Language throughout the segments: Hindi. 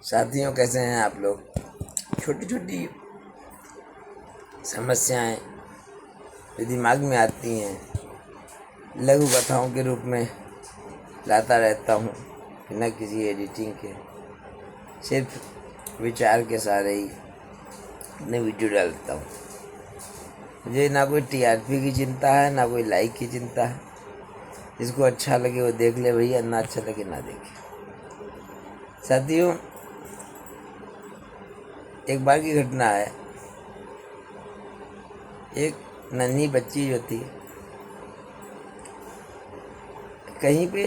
साथियों, कैसे हैं आप लोग। छोटी छोटी समस्याएं जो दिमाग में आती हैं लघु कथाओं के रूप में लाता रहता हूँ, बिना किसी एडिटिंग के, सिर्फ विचार के सहारे ही अपने वीडियो डालता हूँ। मुझे ना कोई टीआरपी की चिंता है, ना कोई लाइक की चिंता है। जिसको अच्छा लगे वो देख ले भैया, ना अच्छा लगे ना देखे। साथियों, एक बार की घटना है। एक नन्ही बच्ची जो थी, कहीं पे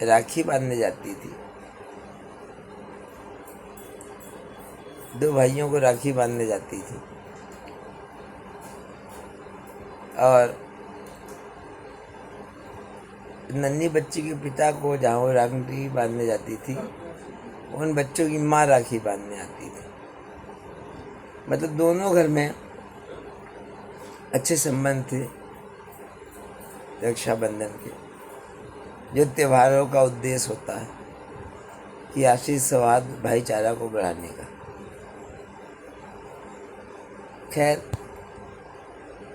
राखी बांधने जाती थी। दो भाइयों को राखी बांधने जाती थी और नन्ही बच्ची के पिता को जहाँ वो राखी बांधने जाती थी, उन बच्चों की माँ राखी बांधने आती थी। मतलब दोनों घर में अच्छे संबंध थे रक्षाबंधन के, जो त्योहारों का उद्देश्य होता है कि आपसी सौहार्द, भाईचारा को बढ़ाने का। खैर,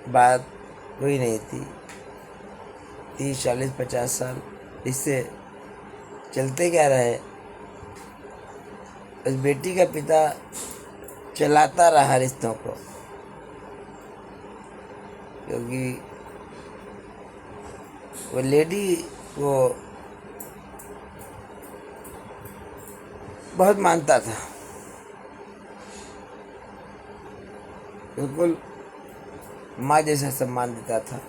बात कोई नहीं थी। 30, 40, 50 साल इससे चलते क्या रहे। उस बेटी का पिता चलाता रहा रिश्तों को, क्योंकि वो लेडी को बहुत मानता था, बिल्कुल माँ जैसा सम्मान देता था।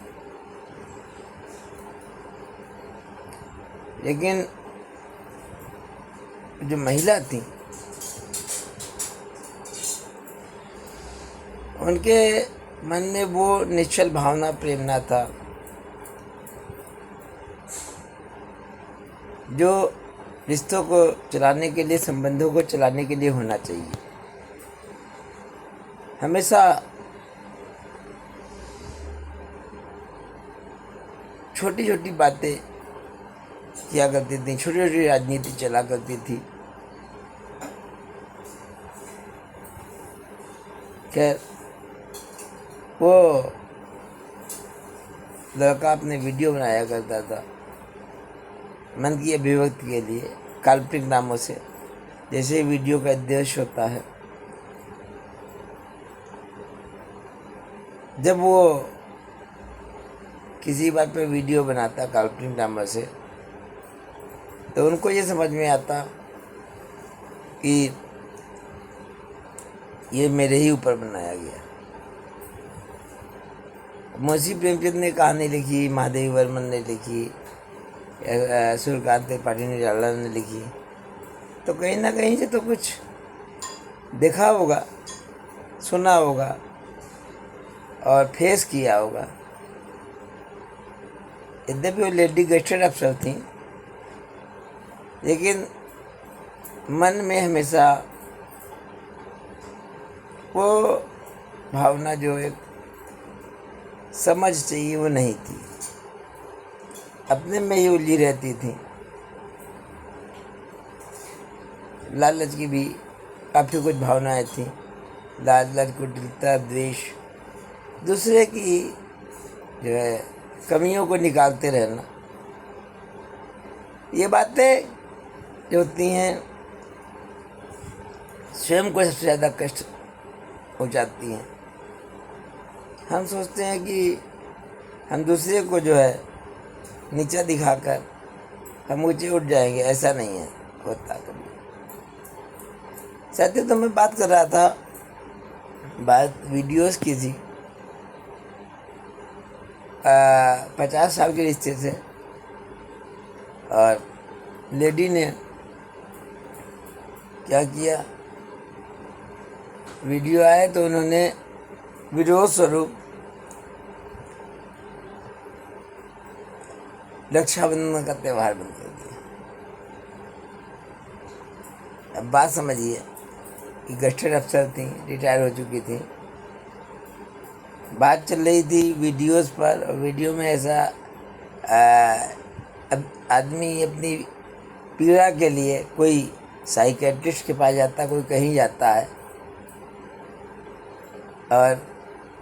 लेकिन जो महिला थी, उनके मन में वो निश्चल भावना, प्रेम ना था जो रिश्तों को चलाने के लिए, संबंधों को चलाने के लिए होना चाहिए। हमेशा छोटी छोटी बातें किया करती थी, छोटी छोटी राजनीति चला करती थी। खैर, वो लड़का अपने वीडियो बनाया करता था मन की अभिव्यक्ति के लिए, काल्पनिक नामों से, जैसे वीडियो का उद्देश्य होता है। जब वो किसी बात पे वीडियो बनाता काल्पनिक नामों से, तो उनको ये समझ में आता कि ये मेरे ही ऊपर बनाया गया। मुंशी प्रेमचंद ने कहानी लिखी, महादेवी वर्मन ने लिखी, सूर्यकांत त्रिपाठी निराला ने लिखी, तो कहीं ना कहीं से तो कुछ देखा होगा, सुना होगा और फेस किया होगा। यद्यपि वो लेडी गेस्टेड अफसर थी, लेकिन मन में हमेशा वो भावना, जो एक समझ चाहिए, वो नहीं थी। अपने में ही उलझी रहती थी। लालच की भी काफ़ी कुछ भावनाएं थी। लालच, कुटिलता, द्वेष, दूसरे की जो है कमियों को निकालते रहना, ये बातें जो होती हैं स्वयं को सबसे ज़्यादा कष्ट पहुंचाती हैं। हम सोचते हैं कि हम दूसरे को जो है नीचा दिखाकर हम ऊंचे उठ जाएंगे। ऐसा नहीं है होता कभी। साथियों, तो मैं बात कर रहा था, बात वीडियोस की थी। 50 साल के रिश्ते थे और लेडी ने क्या किया, वीडियो आए तो उन्होंने विरोध स्वरूप रक्षाबंधन का त्यौहार बंद कर दिया। अब बात समझिए कि गेस्टेड अफसर थी, रिटायर हो चुकी थी, बात चल रही थी वीडियोस पर, और वीडियो में ऐसा अब आदमी अपनी पीड़ा के लिए कोई साइकेट्रिस्ट के पास जाता है, कोई कहीं जाता है, और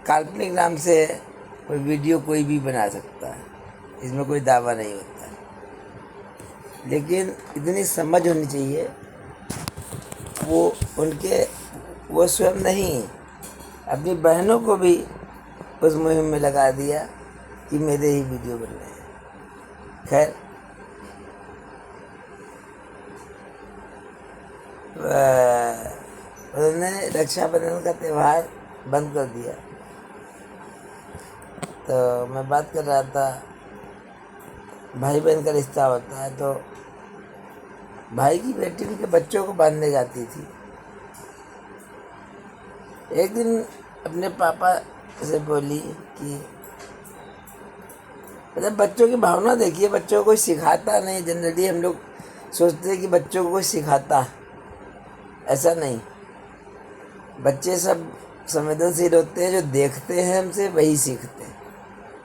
काल्पनिक नाम से कोई वीडियो कोई भी बना सकता है, इसमें कोई दावा नहीं होता है। लेकिन इतनी समझ होनी चाहिए, वो स्वयं नहीं, अपनी बहनों को भी उस मुहिम में लगा दिया कि मेरे ही वीडियो बन रहे हैं। खैर, उन्होंने रक्षाबंधन का त्यौहार बंद कर दिया। तो मैं बात कर रहा था, भाई बहन का रिश्ता होता है, तो भाई की बेटी उनके बच्चों को बांधने जाती थी। एक दिन अपने पापा से बोली कि मतलब बच्चों की भावना देखिए, बच्चों को कोई सिखाता नहीं। जनरली हम लोग सोचते हैं कि बच्चों को कोई सिखाता, ऐसा नहीं। बच्चे सब संवेदनशील होते हैं, जो देखते हैं हमसे वही सीखते हैं।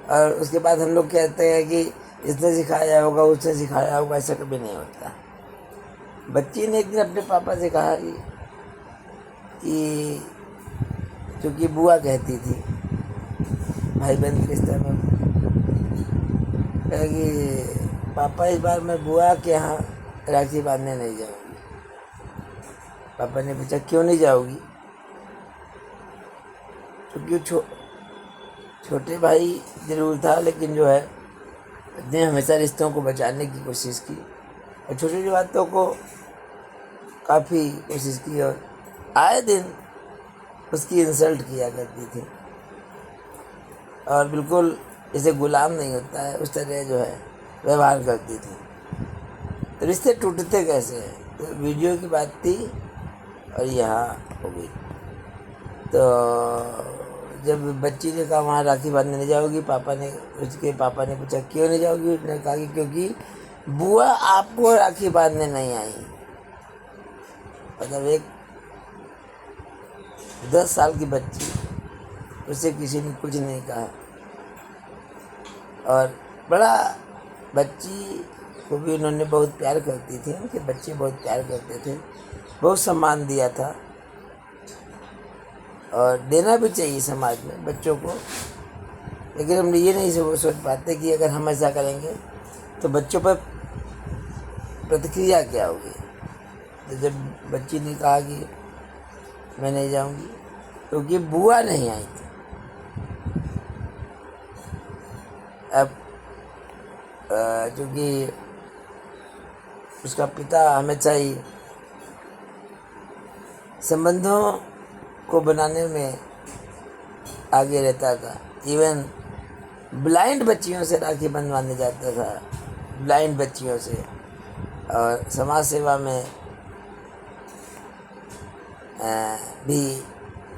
और उसके बाद हम लोग कहते हैं कि इसने सिखाया होगा, उसने सिखाया होगा, ऐसा कभी नहीं होता। बच्ची ने एक दिन अपने पापा से कहा कि क्योंकि बुआ कहती थी भाई बहन के रिश्ते में, कहा कि पापा इस बार मैं बुआ के यहाँ राखी बांधने नहीं जाऊँगी। पापा ने पूछा क्यों नहीं जाओगी? क्योंकि छोटे भाई जरूर था, लेकिन जो है ने हमेशा रिश्तों को बचाने की कोशिश की और छोटी छोटी बातों को काफ़ी कोशिश की, और आए दिन उसकी इंसल्ट किया करती थी, और बिल्कुल जैसे गुलाम नहीं होता है उस तरह जो है व्यवहार करती थी। तो रिश्ते टूटते कैसे हैं? तो वीडियो की बात थी और यहाँ हो गई। तो जब बच्ची ने कहा वहाँ राखी बांधने नहीं जाओगी, उसके पापा ने पूछा क्यों नहीं जाओगी? उसने कहा कि क्योंकि बुआ आपको राखी बांधने नहीं आई। मतलब एक 10 साल की बच्ची, उसे किसी ने कुछ नहीं कहा, और बड़ा बच्ची को भी उन्होंने बहुत प्यार करती थी, उनके बच्चे बहुत प्यार करते थे, बहुत सम्मान दिया था, और देना भी चाहिए समाज में बच्चों को। लेकिन हम ये नहीं सोच पाते कि अगर हम ऐसा करेंगे तो बच्चों पर प्रतिक्रिया क्या होगी। तो जब बच्ची ने कहा कि मैं नहीं जाऊंगी क्योंकि बुआ नहीं आई थी, अब क्योंकि उसका पिता हमेशा ही संबंधों को बनाने में आगे रहता था। इवन ब्लाइंड बच्चियों से राखी बंधवाने जाता था, ब्लाइंड बच्चियों से, और समाज सेवा में भी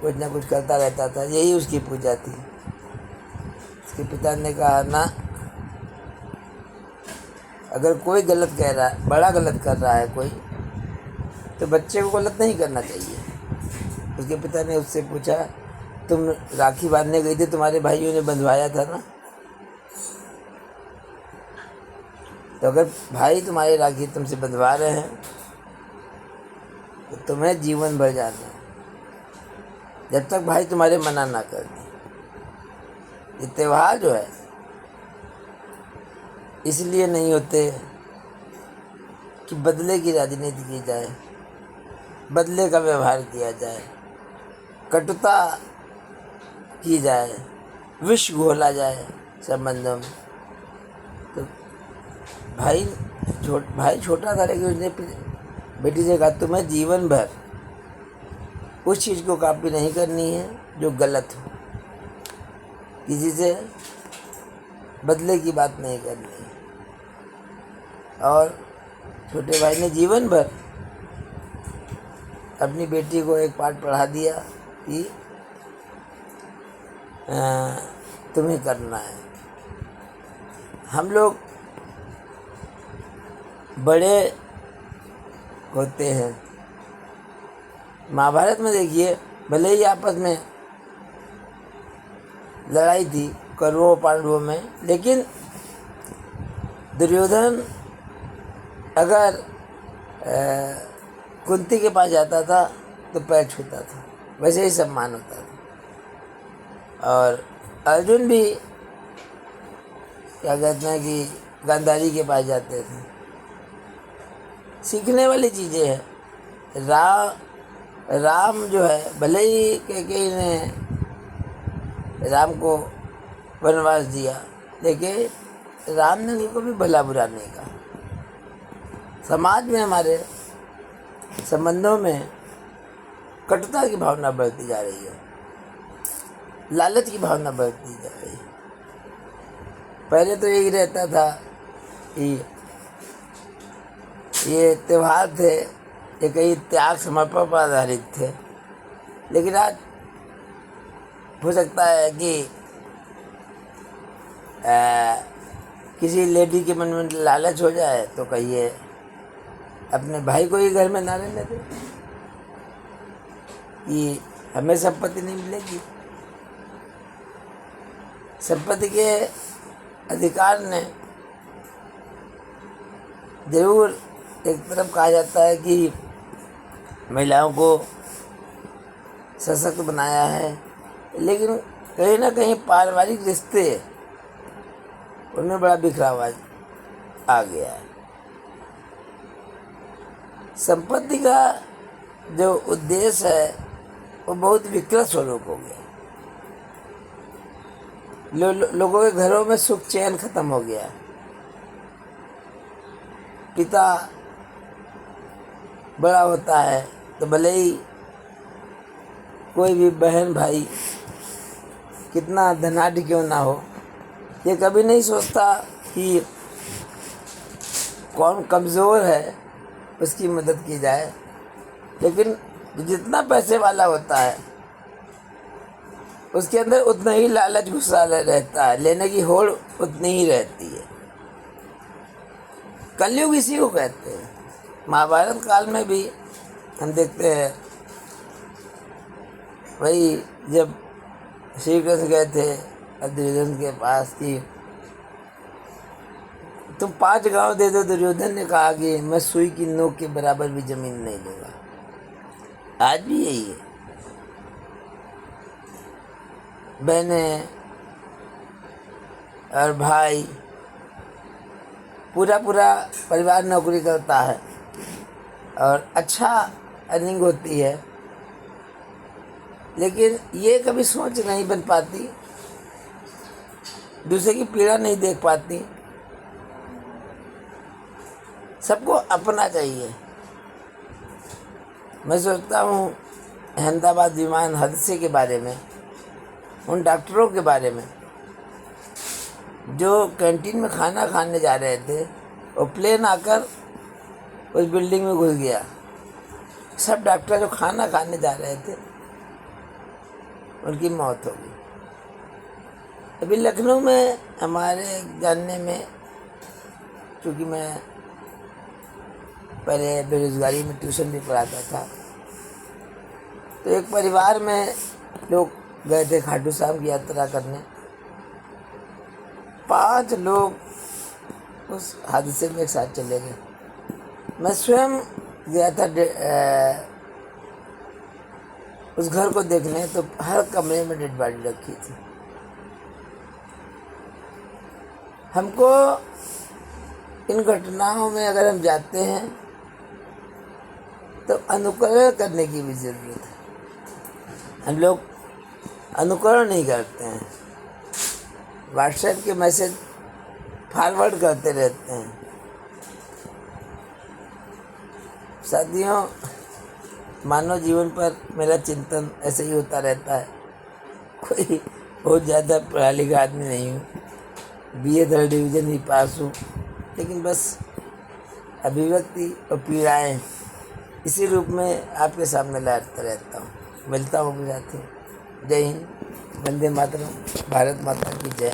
कुछ ना कुछ करता रहता था। यही उसकी पूजा थी। उसके पिता ने कहा ना, अगर कोई गलत कह रहा है, बड़ा गलत कर रहा है कोई, तो बच्चे को गलत नहीं करना चाहिए। उसके पिता ने उससे पूछा तुम राखी बांधने गई थी, तुम्हारे भाइयों ने बंधवाया था ना? तो अगर भाई तुम्हारी राखी तुमसे बंधवा रहे हैं तो तुम्हें जीवन भर जाना है, जब तक भाई तुम्हारे मना ना कर दे। ये त्यौहार जो है इसलिए नहीं होते कि बदले की राजनीति की जाए, बदले का व्यवहार किया जाए, कटुता की जाए, विष घोला जाए संबंधों में। तो भाई छोटा था, लेकिन उसने बेटी से कहा तुम्हें जीवन भर उस चीज़ को कॉपी नहीं करनी है जो गलत हो, किसी से बदले की बात नहीं करनी है। और छोटे भाई ने जीवन भर अपनी बेटी को एक पाठ पढ़ा दिया कि तुम्हें करना है। हम लोग बड़े होते हैं। महाभारत में देखिए, भले ही आपस में लड़ाई थी कौरवों पांडवों में, लेकिन दुर्योधन अगर कुंती के पास जाता था तो पैर छूता था, वैसे ही सम्मान होता था। और अर्जुन भी क्या कहते हैं कि गांधारी के पास जाते थे। सीखने वाली चीज़ें हैं। राम जो है, भले ही कैकेयी ने राम को वनवास दिया, लेकिन राम ने उनको भी भला बुरा नहीं कहा। समाज में हमारे संबंधों में कटुता की भावना बढ़ती जा रही है, लालच की भावना बढ़ती जा रही है। पहले तो यही रहता था कि ये त्यौहार थे, ये कई त्याग समर्पण पर आधारित थे, लेकिन आज हो सकता है कि किसी लेडी के मन में लालच हो जाए तो कहिए अपने भाई को ही घर में ना रहने दे कि हमें संपत्ति नहीं मिलेगी। संपत्ति के अधिकार ने जरूर एक तरफ कहा जाता है कि महिलाओं को सशक्त बनाया है, लेकिन कहीं ना कहीं पारिवारिक रिश्ते उनमें बड़ा बिखराव आ गया है। संपत्ति का जो उद्देश्य है वो बहुत विकृत स्वरूप हो गया। लोगों के घरों में सुख चैन खत्म हो गया। पिता बड़ा होता है तो भले ही कोई भी बहन भाई कितना धनाढ़ क्यों ना हो, ये कभी नहीं सोचता कि कौन कमज़ोर है उसकी मदद की जाए। लेकिन जितना पैसे वाला होता है उसके अंदर उतना ही लालच घुसा रहता है, लेने की होड़ उतनी ही रहती है। कलयुग इसी को कहते हैं। महाभारत काल में भी हम देखते हैं, वही जब श्री कृष्ण गए थे दुर्योधन के पास कि तुम 5 गांव दे दो, दुर्योधन ने कहा कि मैं सुई की नोक के बराबर भी जमीन नहीं दूंगा। आज भी यही है। बहनें और भाई, पूरा परिवार नौकरी करता है और अच्छा अर्निंग होती है, लेकिन ये कभी सोच नहीं बन पाती, दूसरे की पीड़ा नहीं देख पाती। सबको अपना चाहिए। मैं सोचता हूँ अहमदाबाद विमान हादसे के बारे में, उन डॉक्टरों के बारे में जो कैंटीन में खाना खाने जा रहे थे और प्लेन आकर उस बिल्डिंग में घुस गया। सब डॉक्टर जो खाना खाने जा रहे थे उनकी मौत हो गई। अभी लखनऊ में हमारे जानने में, क्योंकि मैं पहले बेरोज़गारी में ट्यूशन भी पढ़ाता था, तो एक परिवार में लोग गए थे खाटू श्याम की यात्रा करने। 5 लोग उस हादसे में एक साथ चले गए। मैं स्वयं गया था उस घर को देखने, तो हर कमरे में डेड बॉडी रखी थी। हमको इन घटनाओं में अगर हम जाते हैं तो अनुकरण करने की भी ज़रूरत है। हम लोग अनुकरण नहीं करते हैं, व्हाट्सएप के मैसेज फॉरवर्ड करते रहते हैं। साथियों, मानव जीवन पर मेरा चिंतन ऐसे ही होता रहता है। कोई बहुत ज़्यादा पढ़ा लिखा आदमी नहीं हूँ, BA 3rd डिवीज़न ही पास हूँ, लेकिन बस अभिव्यक्ति और पीड़ाएँ इसी रूप में आपके सामने लाता रहता हूँ। मिलता हूँ अपने साथियों। जय हिंद, वंदे मातरम, भारत माता की जय।